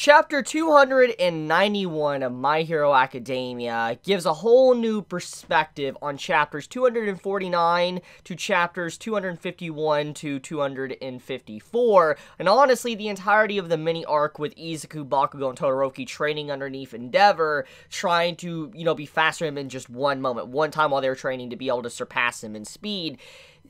Chapter 291 of My Hero Academia gives a whole new perspective on chapters 249 to chapters 251 to 254, and honestly, the entirety of the mini-arc with Izuku, Bakugo, and Todoroki training underneath Endeavor, trying to, be faster than him in just one moment, one time while they were training to be able to surpass him in speed.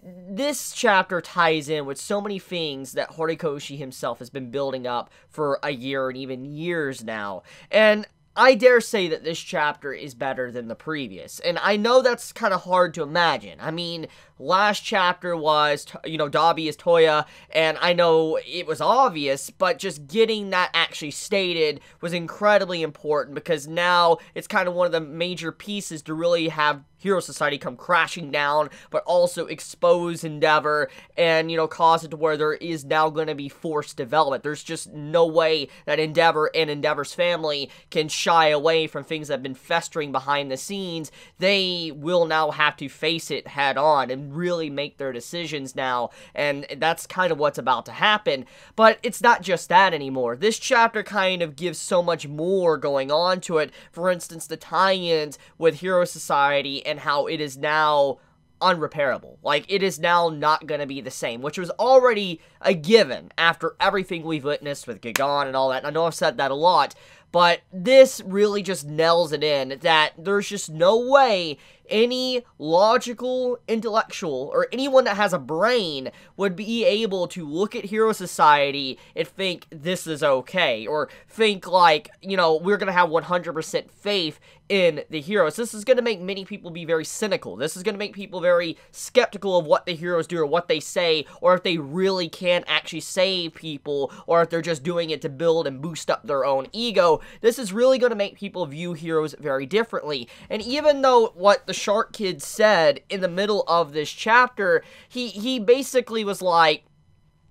This chapter ties in with so many things that Horikoshi himself has been building up for a year and even years now. And I dare say that this chapter is better than the previous. And I know that's kind of hard to imagine. I mean, last chapter was, Dabi is Toya, and I know it was obvious, but just getting that actually stated was incredibly important because now it's kind of one of the major pieces to really have Hero Society come crashing down, but also expose Endeavor and, cause it to where there is now going to be forced development. There's just no way that Endeavor and Endeavor's family can shy away from things that have been festering behind the scenes. They will now have to face it head on and really make their decisions now, and that's kind of what's about to happen. But it's not just that anymore. This chapter kind of gives so much more going on to it. For instance, the tie-ins with Hero Society and how it is now unrepairable. Like, it is now not going to be the same, which was already a given after everything we've witnessed with Gigan and all that. And I know I've said that a lot, but this really just nails it in that there's just no way any logical, intellectual, or anyone that has a brain would be able to look at Hero Society and think this is okay, or think like, we're going to have 100% faith in the heroes. This is going to make many people be very cynical. This is going to make people very skeptical of what the heroes do or what they say, or if they really can actually save people, or if they're just doing it to build and boost up their own ego. This is really going to make people view heroes very differently. And even though what the Shark Kid said in the middle of this chapter, he basically was like,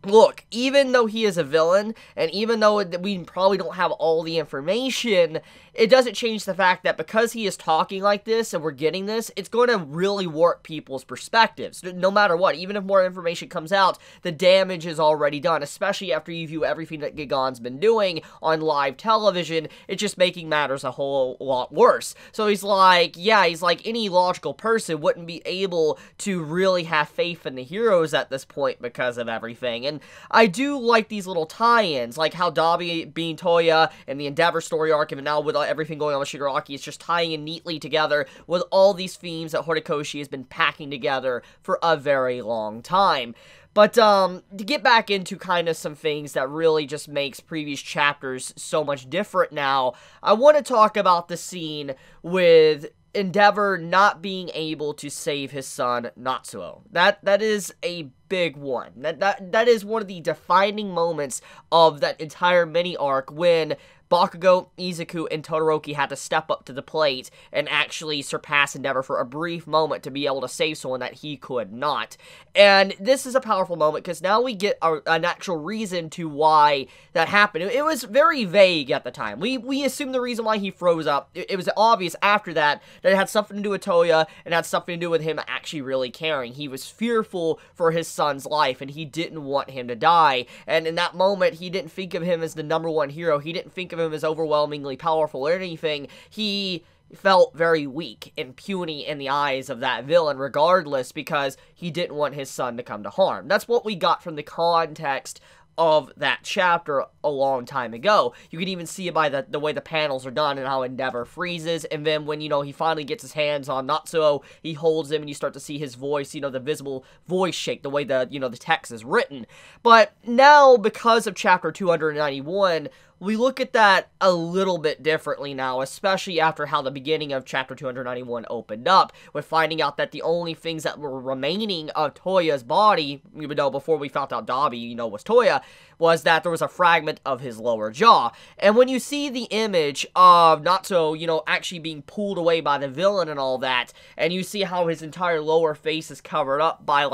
look, even though he is a villain, and even though we probably don't have all the information, it doesn't change the fact that because he is talking like this and we're getting this, it's going to really warp people's perspectives. No matter what, even if more information comes out, the damage is already done, especially after you view everything that Gigan's been doing on live television. It's just making matters a whole lot worse. So he's like, any logical person wouldn't be able to really have faith in the heroes at this point because of everything. And I do like these little tie-ins, like how Dabi being Toya and the Endeavor story arc, and now with everything going on with Shigaraki, it's just tying in neatly together with all these themes that Horikoshi has been packing together for a very long time. But, to get back into kind of some things that really just makes previous chapters so much different now, I want to talk about the scene with Endeavor not being able to save his son, Natsuo. That is a big one. That is one of the defining moments of that entire mini-arc when Bakugo, Izuku, and Todoroki had to step up to the plate and actually surpass Endeavor for a brief moment to be able to save someone that he could not. And this is a powerful moment because now we get an actual reason to why that happened. It was very vague at the time. We assumed the reason why he froze up. It was obvious after that it had something to do with Toya and had something to do with him actually really caring. He was fearful for his son's life and he didn't want him to die. And in that moment, he didn't think of him as the #1 hero. He didn't think of him as overwhelmingly powerful or anything. He felt very weak and puny in the eyes of that villain regardless because he didn't want his son to come to harm. That's what we got from the context of that chapter a long time ago. You can even see it by the way the panels are done and how Endeavor freezes, and then when, he finally gets his hands on Natsuo, he holds him and you start to see his voice, the visible voice shake, the way the text is written. But now, because of chapter 291, we look at that a little bit differently now, especially after how the beginning of chapter 291 opened up, with finding out that the only things that were remaining of Toya's body, even though before we found out Dabi, was Toya, was that there was a fragment of his lower jaw. And when you see the image of Natsuo, actually being pulled away by the villain and all that, and you see how his entire lower face is covered up by,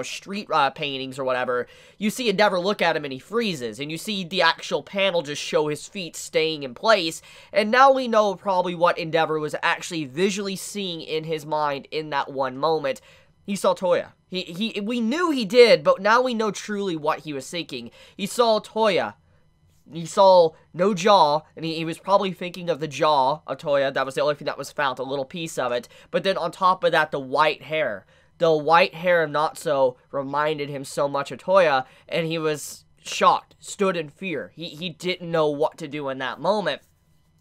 street paintings or whatever, you see Endeavor look at him and he freezes, and you see the actual panel just show his feet staying in place, and now we know probably what Endeavor was actually visually seeing in his mind in that one moment. He saw Toya. We knew he did, but now we know truly what he was seeking. He saw Toya he saw no jaw, and he was probably thinking of the jaw of Toya. That was the only thing that was found, a little piece of it. But then on top of that, the white hair. The white hair of Natsu reminded him so much of Toya, and he was shocked, stood in fear. He didn't know what to do in that moment.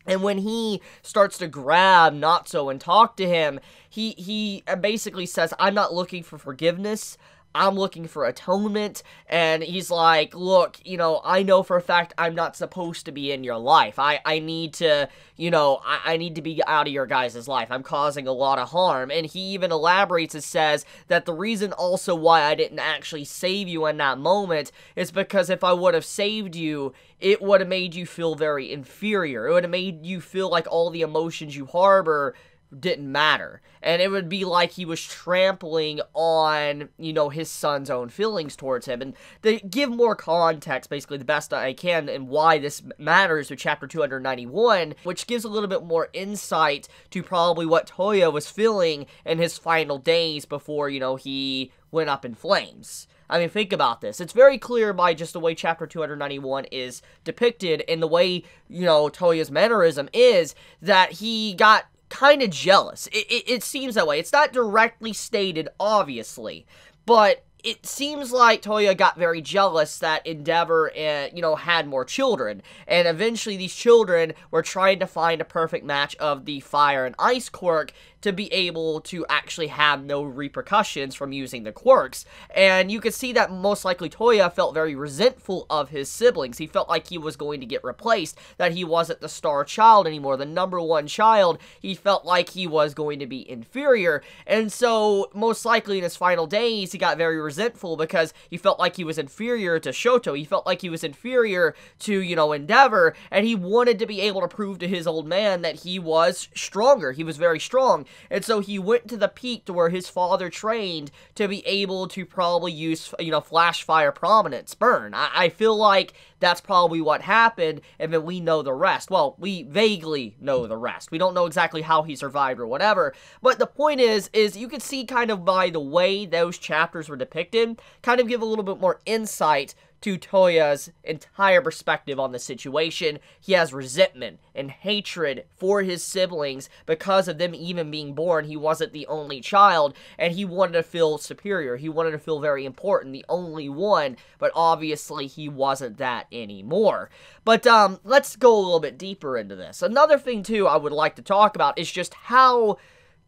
And when he starts to grab Natsu and talk to him, he basically says, I'm not looking for forgiveness, I'm looking for atonement. And he's like, look, you know, I know for a fact I'm not supposed to be in your life. I need to, you know, I need to be out of your guys' life. I'm causing a lot of harm. And he even elaborates and says that the reason also why I didn't actually save you in that moment is because if I would have saved you, it would have made you feel very inferior. It would have made you feel like all the emotions you harbor didn't matter. And it would be like he was trampling on, you know, his son's own feelings towards him. And to give more context, basically the best I can, and why this matters with chapter 291, which gives a little bit more insight to probably what Toya was feeling in his final days before, you know, he went up in flames. I mean, think about this. It's very clear by just the way chapter 291 is depicted, and the way, you know, Toya's mannerism is, that he got kind of jealous. It seems that way. It's not directly stated, obviously, but it seems like Toya got very jealous that Endeavor, you know, had more children. And eventually these children were trying to find a perfect match of the fire and ice quirk to be able to actually have no repercussions from using the quirks. And you could see that most likely Toya felt very resentful of his siblings. He felt like he was going to get replaced, that he wasn't the star child anymore, the number one child. He felt like he was going to be inferior. And so, most likely in his final days, he got very resentful because he felt like he was inferior to Shoto. He felt like he was inferior to, you know, Endeavor, and he wanted to be able to prove to his old man that he was stronger. He was very strong. And so he went to the peak to where his father trained to be able to probably use, you know, flash fire prominence burn. I feel like that's probably what happened, and then we know the rest. Well, we vaguely know the rest. We don't know exactly how he survived or whatever, but the point is you can see kind of by the way those chapters were depicted, kind of give a little bit more insight to Toya's entire perspective on the situation. He has resentment and hatred for his siblings because of them even being born. He wasn't the only child, and he wanted to feel superior. He wanted to feel very important, the only one, but obviously he wasn't that anymore. But let's go a little bit deeper into this. Another thing, too, I would like to talk about is just how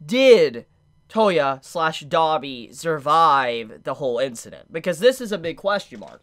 did Toya / Dabi survive the whole incident? Because this is a big question mark.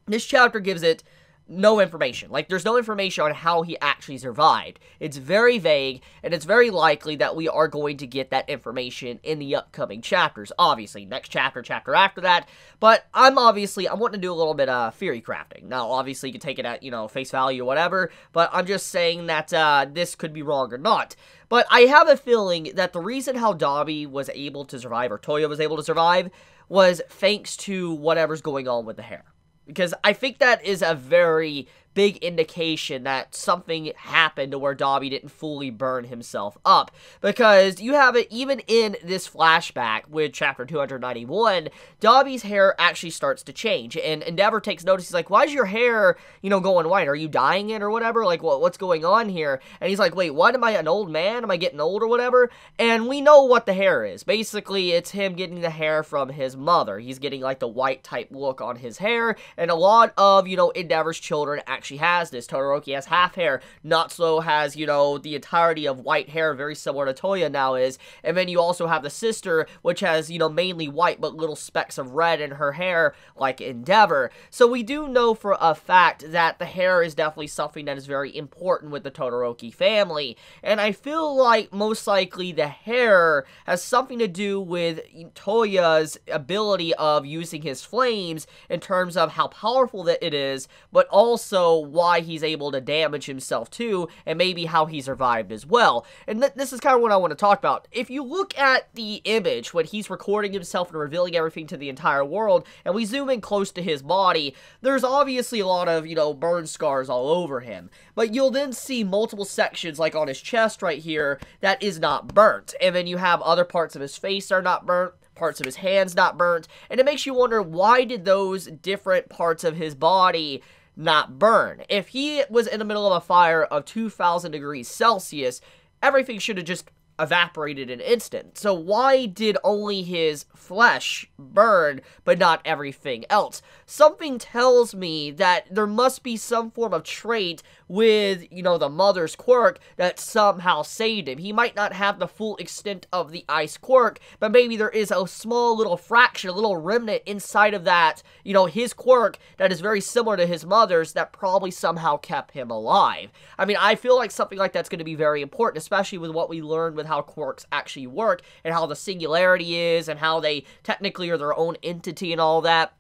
This chapter gives it no information. Like, there's no information on how he actually survived. It's very vague, and it's very likely that we are going to get that information in the upcoming chapters. Obviously, next chapter, chapter after that. But I'm wanting to do a little bit of theory crafting. Now, obviously, you can take it at, you know, face value or whatever, but I'm just saying that this could be wrong or not. But I have a feeling that the reason how Dabi was able to survive, or Toya was able to survive, was thanks to whatever's going on with the hair. Because I think that is a very big indication that something happened to where Dabi didn't fully burn himself up. Because you have it even in this flashback with chapter 291, Dabi's hair actually starts to change. And Endeavor takes notice. He's like, why is your hair, you know, going white? Are you dyeing it or whatever? Like, what's going on here? And he's like, wait, what? Am I an old man? Am I getting old or whatever? And we know what the hair is. Basically, it's him getting the hair from his mother. He's getting, like, the white type look on his hair. And a lot of, you know, Endeavor's children actually has this. Todoroki has half hair. Natsu has, you know, the entirety of white hair, very similar to Toya now is. And then you also have the sister, which has, you know, mainly white, but little specks of red in her hair, like Endeavor. So we do know for a fact that the hair is definitely something that is very important with the Todoroki family. And I feel like most likely the hair has something to do with Toya's ability of using his flames in terms of how powerful that it is, but also why he's able to damage himself too, and maybe how he survived as well. And this is kind of what I want to talk about. If you look at the image when he's recording himself and revealing everything to the entire world, and we zoom in close to his body, there's obviously a lot of, you know, burn scars all over him. But you'll then see multiple sections, like on his chest right here, that is not burnt. And then you have other parts of his face that are not burnt, parts of his hands not burnt, and it makes you wonder, why did those different parts of his body not burn. If he was in the middle of a fire of 2,000 degrees Celsius, everything should have just evaporated in an instant. So why did only his flesh burn, but not everything else? Something tells me that there must be some form of trait with, the mother's quirk that somehow saved him. He might not have the full extent of the ice quirk, but maybe there is a small little fraction, a little remnant inside of that, his quirk that is very similar to his mother's that probably somehow kept him alive. I mean, I feel like something like that's going to be very important, especially with what we learned with how quirks actually work and how the singularity is and how they technically are their own entity and all that.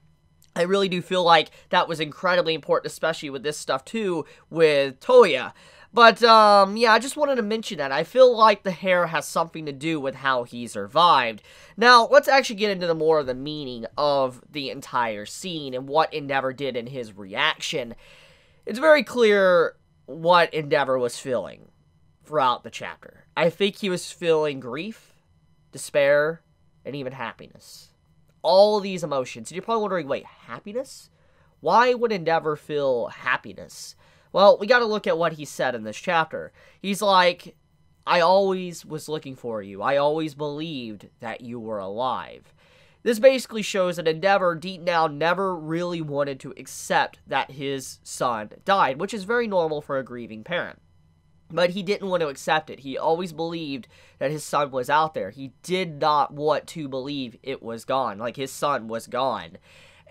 I really do feel like that was incredibly important, especially with this stuff, too, with Toya. But, yeah, I just wanted to mention that. I feel like the hair has something to do with how he survived. Now, let's actually get into more of the meaning of the entire scene and what Endeavor did in his reaction. It's very clear what Endeavor was feeling throughout the chapter. I think he was feeling grief, despair, and even happiness. All of these emotions. And you're probably wondering, wait, happiness? Why would Endeavor feel happiness? Well, we gotta look at what he said in this chapter. He's like, I always was looking for you. I always believed that you were alive. This basically shows that Endeavor, deep down, never really wanted to accept that his son died, which is very normal for a grieving parent. But he didn't want to accept it. He always believed that his son was out there. He did not want to believe it was gone, like his son was gone.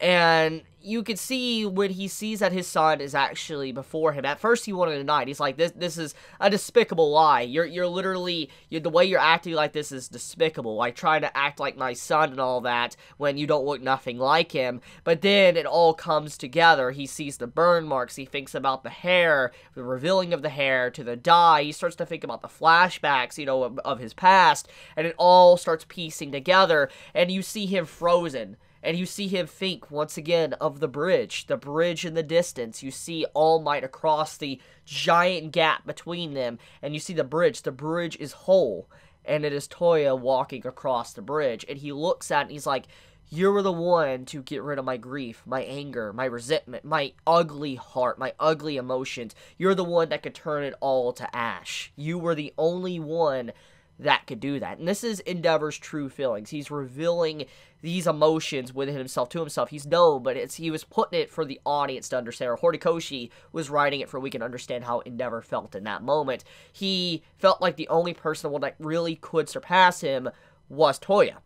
And you could see when he sees that his son is actually before him. At first, he wanted to deny it. He's like, this is a despicable lie. You're literally, the way you're acting like this is despicable. Like, trying to act like my son and all that when you don't look nothing like him. But then it all comes together. He sees the burn marks. He thinks about the hair, the revealing of the hair to the dye. He starts to think about the flashbacks, of his past. And it all starts piecing together. And you see him frozen. And you see him think, once again, of the bridge in the distance. You see All Might across the giant gap between them, and you see the bridge. The bridge is whole, and it is Toya walking across the bridge. And he looks at it, and he's like, you were the one to get rid of my grief, my anger, my resentment, my ugly heart, my ugly emotions. You're the one that could turn it all to ash. You were the only one that could do that. And this is Endeavor's true feelings. He's revealing these emotions within himself to himself. He's known, but he was putting it for the audience to understand. Or Horikoshi was writing it for we can understand how Endeavor felt in that moment. He felt like the only person that really could surpass him was Toya.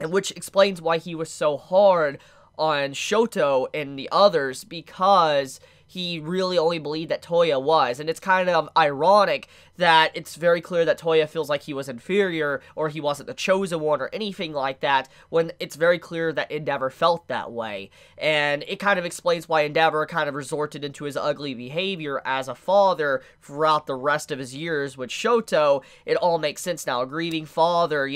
And which explains why he was so hard on Shoto and the others, because he really only believed that Toya was. And it's kind of ironic that it's very clear that Toya feels like he was inferior, or he wasn't the chosen one, or anything like that, when it's very clear that Endeavor felt that way. And it kind of explains why Endeavor kind of resorted into his ugly behavior as a father throughout the rest of his years with Shoto. It all makes sense now. A grieving father,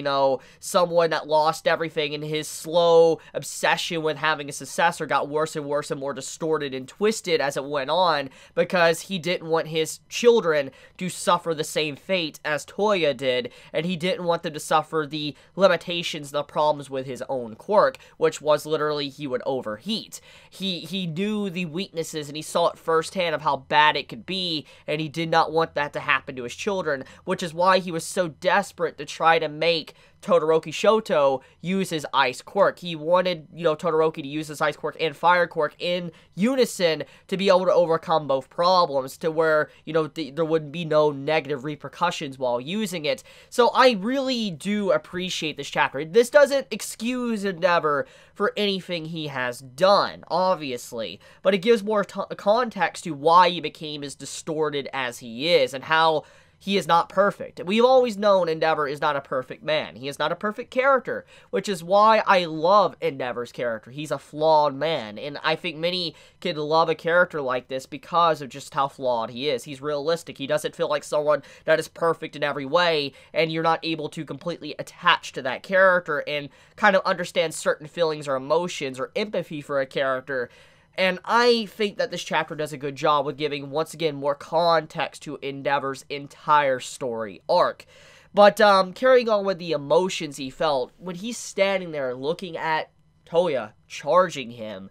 someone that lost everything, and his slow obsession with having a successor got worse and worse and more distorted and twisted as it went on, because he didn't want his children to suffer the same fate as Toya did, and he didn't want them to suffer the limitations, the problems with his own quirk, which was literally he would overheat. He knew the weaknesses, and he saw it firsthand of how bad it could be, and he did not want that to happen to his children, which is why he was so desperate to try to make Todoroki Shoto use his ice quirk. He wanted, Todoroki to use his ice quirk and fire quirk in unison to be able to overcome both problems, to where, there would be no negative repercussions while using it. So I really do appreciate this chapter. This doesn't excuse Endeavor for anything he has done, obviously, but it gives more context to why he became as distorted as he is, and how he is not perfect. We've always known Endeavor is not a perfect man. He is not a perfect character, which is why I love Endeavor's character. He's a flawed man, and I think many could love a character like this because of just how flawed he is. He's realistic. He doesn't feel like someone that is perfect in every way, and you're not able to completely attach to that character and kind of understand certain feelings or emotions or empathy for a character. And I think that this chapter does a good job with giving, once again, more context to Endeavor's entire story arc. But carrying on with the emotions he felt, when he's standing there looking at Toya charging him,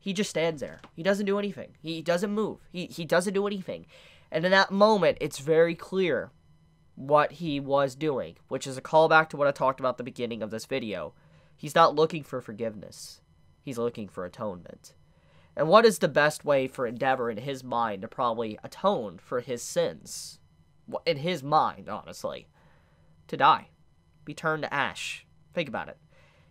he just stands there. He doesn't do anything. He doesn't move. He doesn't do anything. And in that moment, it's very clear what he was doing, which is a callback to what I talked about at the beginning of this video. He's not looking for forgiveness. He's looking for atonement. And what is the best way for Endeavor in his mind to probably atone for his sins? In his mind, honestly. To die. Be turned to ash. Think about it.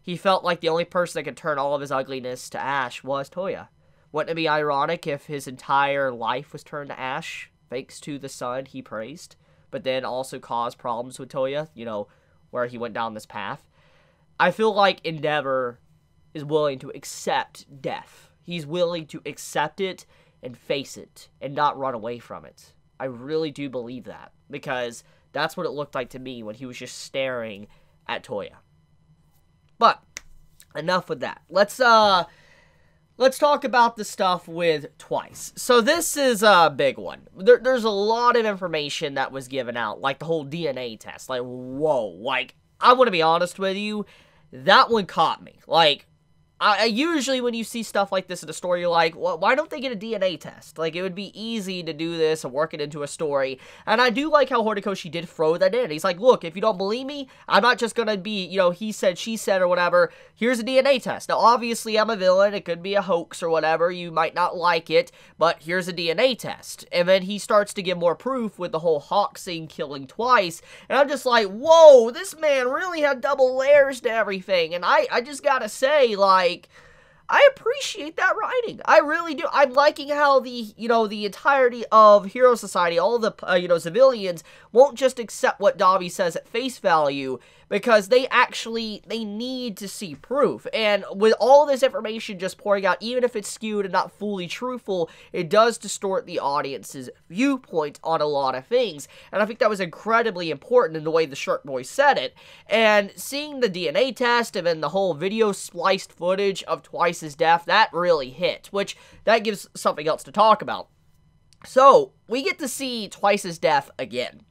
He felt like the only person that could turn all of his ugliness to ash was Toya. Wouldn't it be ironic if his entire life was turned to ash, thanks to the son he praised, but then also caused problems with Toya, you know, where he went down this path? I feel like Endeavor is willing to accept death. He's willing to accept it and face it and not run away from it. I really do believe that, because that's what it looked like to me when he was just staring at Toya. But enough with that. Let's talk about the stuff with Twice. So this is a big one. There's a lot of information that was given out, like the whole DNA test. Like, whoa. Like, I want to be honest with you, that one caught me. Like, I usually, when you see stuff like this in a story, you're like, well, why don't they get a DNA test? Like, it would be easy to do this and work it into a story. And I do like how Horikoshi did throw that in. He's like, look, if you don't believe me, I'm not just gonna be, you know, he said, she said, or whatever. Here's a DNA test. Now, obviously, I'm a villain. It could be a hoax or whatever. You might not like it, but here's a DNA test. And then he starts to give more proof with the whole Hawk scene killing Twice. And I'm just like, whoa, this man really had double layers to everything. And I just gotta say, like, I appreciate that writing. I really do. I'm liking how the entirety of Hero Society, all the, civilians, won't just accept what Dabi says at face value, because they need to see proof. And with all this information just pouring out, even if it's skewed and not fully truthful, it does distort the audience's viewpoint on a lot of things. And I think that was incredibly important in the way the Shark Boy said it. And seeing the DNA test and then the whole video spliced footage of Twice's death, that really hit, which that gives something else to talk about. So, we get to see Twice's death again.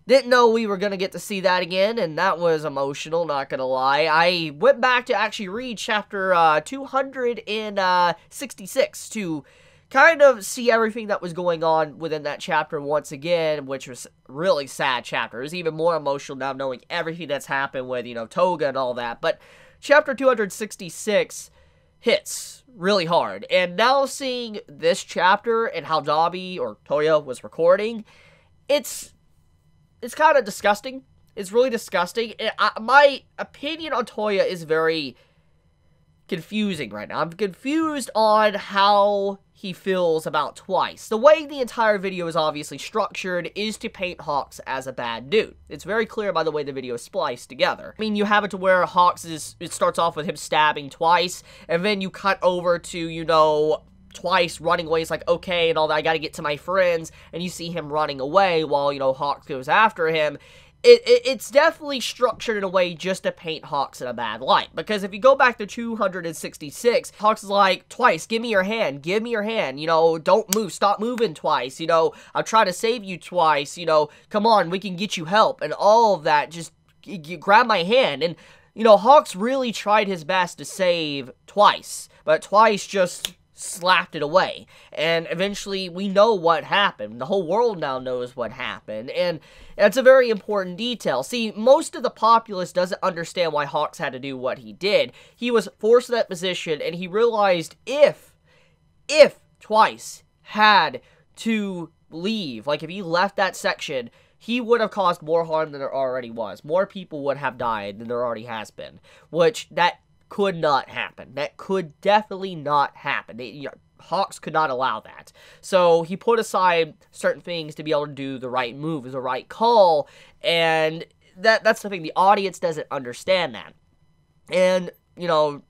Didn't know we were going to get to see that again, and that was emotional, not going to lie. I went back to actually read chapter 266 to kind of see everything that was going on within that chapter once again, which was a really sad chapter. It was even more emotional now knowing everything that's happened with, Toga and all that. But chapter 266 hits really hard. And now seeing this chapter and how Dabi, or Toya, was recording, it's kind of disgusting. It's really disgusting. My opinion on Toya is very confusing right now. I'm confused on how he feels about Twice. The way the entire video is obviously structured is to paint Hawks as a bad dude. It's very clear by the way the video is spliced together. I mean, you have it to where Hawks it starts off with him stabbing Twice, and then you cut over to, Twice running away. He's like, okay, and all that, I gotta get to my friends, and you see him running away while, Hawks goes after him. It's definitely structured in a way just to paint Hawks in a bad light, because if you go back to 266, Hawks is like, Twice, give me your hand, don't move, stop moving, Twice, I'm trying to save you, Twice, come on, we can get you help, and all of that, just grab my hand. And, Hawks really tried his best to save Twice, but Twice just slapped it away. And eventually we know what happened. The whole world now knows what happened. And that's a very important detail. See, most of the populace doesn't understand why Hawks had to do what he did. He was forced to that position, and he realized if Twice had to leave, like if he left that section, he would have caused more harm than there already was. More people would have died than there already has been. Which, that could not happen. That could definitely not happen. Hawks could not allow that. So he put aside certain things to be able to do the right move, the right call, and that's the thing. The audience doesn't understand that. And,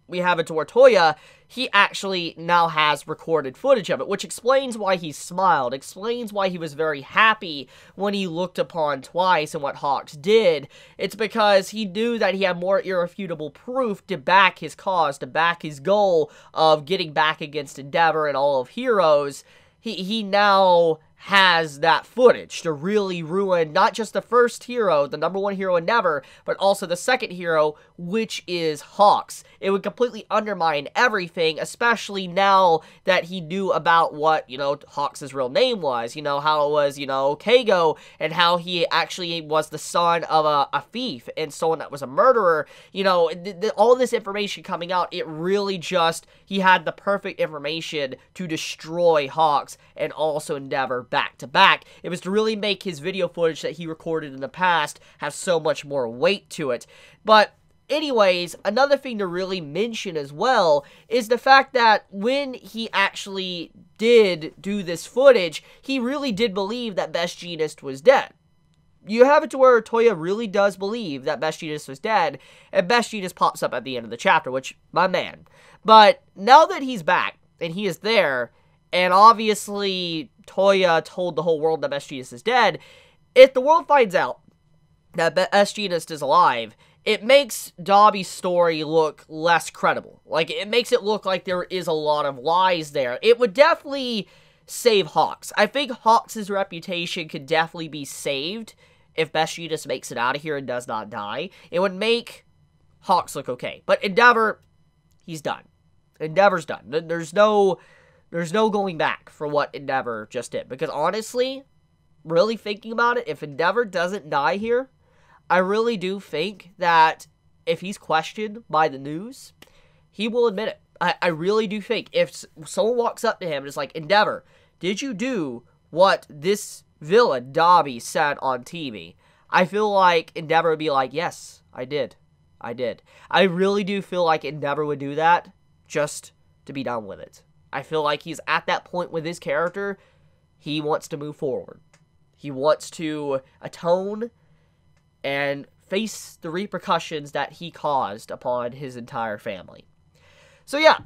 we have it to where Toya, he actually now has recorded footage of it, which explains why he smiled, explains why he was very happy when he looked upon Twice and what Hawks did. It's because he knew that he had more irrefutable proof to back his cause, to back his goal of getting back against Endeavor and all of Heroes. He now has that footage to really ruin not just the first hero, the #1 hero in Never, but also the second hero, which is Hawks. It would completely undermine everything, especially now that he knew about what, Hawks' real name was, how it was, Kago, and how he actually was the son of a thief and someone that was a murderer. All this information coming out, it really just, he had the perfect information to destroy Hawks and also Endeavor back to back. It was to really make his video footage that he recorded in the past have so much more weight to it. But anyways, another thing to really mention as well is the fact that when he actually did do this footage, he really did believe that Best Jeanist was dead. You have it to where Toya really does believe that Best Jeanist was dead, and Best Jeanist pops up at the end of the chapter, which, my man. But now that he's back, and he is there, and obviously Toya told the whole world that Best Jeanist is dead, if the world finds out that Best Jeanist is alive, it makes Dabi's story look less credible. Like, it makes it look like there is a lot of lies there. It would definitely save Hawks. I think Hawks' reputation could definitely be saved if Best Jeanist makes it out of here and does not die. It would make Hawks look okay. But Endeavor, he's done. Endeavor's done. There's no going back for what Endeavor just did. Because honestly, really thinking about it, if Endeavor doesn't die here, I really do think that if he's questioned by the news, he will admit it. I really do think if someone walks up to him and is like, Endeavor, did you do what this villain, Dabi, said on TV? I feel like Endeavor would be like, yes, I did. I did. I really do feel like Endeavor would do that just to be done with it. I feel like he's at that point with his character. He wants to move forward. He wants to atone and face the repercussions that he caused upon his entire family. So yeah,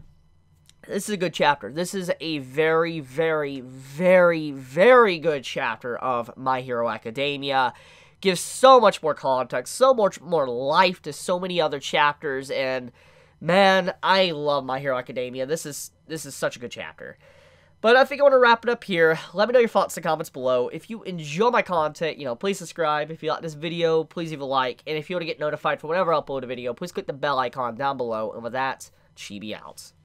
this is a good chapter. This is a very, very, very, very good chapter of My Hero Academia. Gives so much more context, so much more life to so many other chapters, and man, I love My Hero Academia. This is such a good chapter. But I think I want to wrap it up here. Let me know your thoughts in the comments below. If you enjoy my content, please subscribe. If you like this video, please leave a like. And if you want to get notified for whenever I upload a video, please click the bell icon down below. And with that, Chibi out.